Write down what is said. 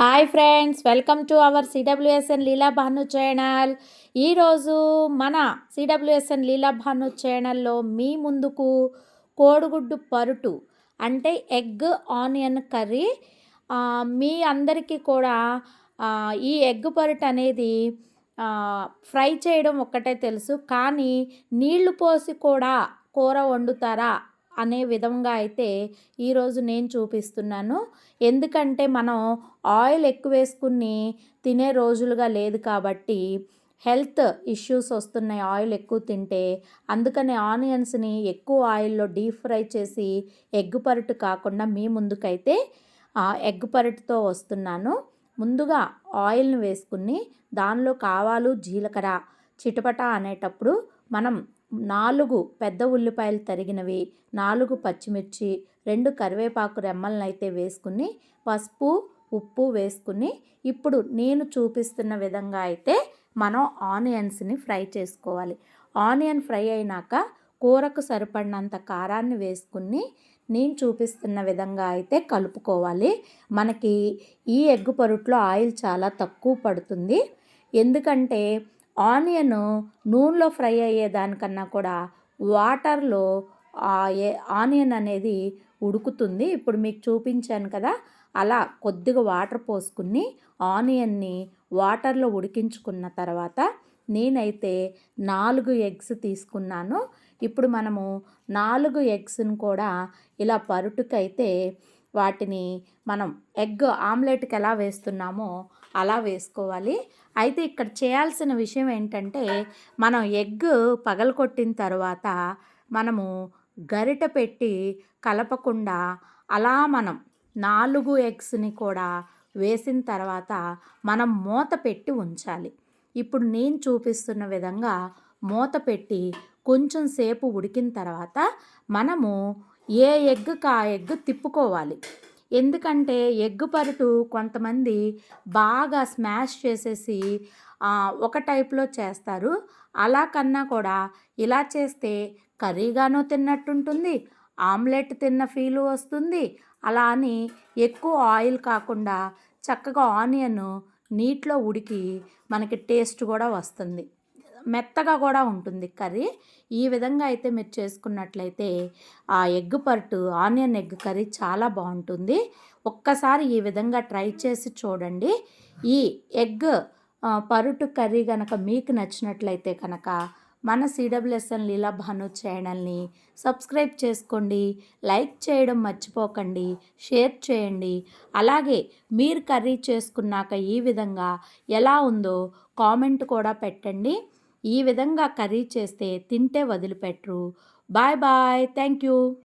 Hi friends, welcome to our CWSN Leela Bhanu channel. ఈరోజు మన CWSN లీలా భాను ఛానల్లో మీ ముందుకు కోడిగుడ్డు పరుటు అంటే ఎగ్ ఆనియన్ కర్రీ. మీ అందరికీ కూడా ఈ ఎగ్ పరుటు అనేది ఫ్రై చేయడం ఒక్కటే తెలుసు, కానీ నీళ్లు పోసి కూడా కూర వండుతారా అనే విధంగా అయితే ఈరోజు నేను చూపిస్తున్నాను. ఎందుకంటే మనం ఆయిల్ ఎక్కువ వేసుకుని తినే రోజులుగా లేదు కాబట్టి హెల్త్ ఇష్యూస్ వస్తున్నాయి ఆయిల్ ఎక్కువ తింటే. అందుకని ఆనియన్స్ని ఎక్కువ ఆయిల్లో డీప్ ఫ్రై చేసి ఎగ్ పరుటు కాకుండా మీ ముందుకైతే ఎగ్ పరుటుతో వస్తున్నాను. ముందుగా ఆయిల్ని వేసుకుని దానిలో ఆవాలు జీలకర్ర చిటపట అనేటప్పుడు మనం 4 పెద్ద ఉల్లిపాయలు తరిగినవి, 4 పచ్చిమిర్చి, 2 కరివేపాకు రెమ్మలను అయితే వేసుకుని పసుపు ఉప్పు వేసుకుని ఇప్పుడు నేను చూపిస్తున్న విధంగా అయితే మనం ఆనియన్స్ని ఫ్రై చేసుకోవాలి. ఆనియన్ ఫ్రై అయినాక కూరకు సరిపడినంత కారాన్ని వేసుకుని నేను చూపిస్తున్న విధంగా అయితే కలుపుకోవాలి. మనకి ఈ ఎగ్ పరుట్లో ఆయిల్ చాలా తక్కువ పడుతుంది. ఎందుకంటే ఆనియన్ నూనెలో ఫ్రై అయ్యేదానికన్నా కూడా వాటర్లో ఆనియన్ అనేది ఉడుకుతుంది. ఇప్పుడు మీకు చూపించాను కదా, అలా కొద్దిగా వాటర్ పోసుకుని ఆనియన్ని వాటర్లో ఉడికించుకున్న తర్వాత నేనైతే 4 ఎగ్స్ తీసుకున్నాను. ఇప్పుడు మనము 4 ఎగ్స్ని కూడా ఇలా పరుటుకైతే వాటిని మనం ఎగ్ ఆమ్లెట్కి ఎలా వేస్తున్నామో అలా వేసుకోవాలి. అయితే ఇక్కడ చేయాల్సిన విషయం ఏంటంటే, మనం ఎగ్ పగలగొట్టిన తర్వాత మనము గరిట పెట్టి కలపకుండా అలా మనం 4 ఎగ్స్ని కూడా వేసిన తర్వాత మనం మూత పెట్టి ఉంచాలి. ఇప్పుడు నేను చూపిస్తున్న విధంగా మూత పెట్టి కొంచెం సేపు ఉడికిన తర్వాత మనము ఏ ఎగ్కి ఆ ఎగ్ తిప్పుకోవాలి. ఎందుకంటే ఎగ్ పరుటు కొంతమంది బాగా స్మాష్ చేసేసి ఒక టైప్లో చేస్తారు. అలా కన్నా కూడా ఇలా చేస్తే కర్రీగాను తిన్నట్టుంటుంది, ఆమ్లెట్ తిన్న ఫీలు వస్తుంది. అలా అని ఎక్కువ ఆయిల్ కాకుండా చక్కగా ఆనియన్ నీటిలో ఉడికి మనకి టేస్ట్ కూడా వస్తుంది, మెత్తగా కూడా ఉంటుంది కర్రీ. ఈ విధంగా అయితే మీరు చేసుకున్నట్లయితే ఆ ఎగ్ పరుటు ఆనియన్ ఎగ్ కర్రీ చాలా బాగుంటుంది. ఒక్కసారి ఈ విధంగా ట్రై చేసి చూడండి. ఈ ఎగ్ పరుటు కర్రీ కనుక మీకు నచ్చినట్లయితే కనుక మన సిడబ్ల్యూఎస్ఎన్ లీలా భాను ఛానల్ని సబ్స్క్రైబ్ చేసుకోండి, లైక్ చేయడం మర్చిపోకండి, షేర్ చేయండి. అలాగే మీరు కర్రీ చేసుకున్నాక ఈ విధంగా ఎలా ఉందో కామెంట్ కూడా పెట్టండి. ఈ విధంగా కర్రీ చేస్తే తింటే వదిలిపెట్టరు. Bye bye, thank you.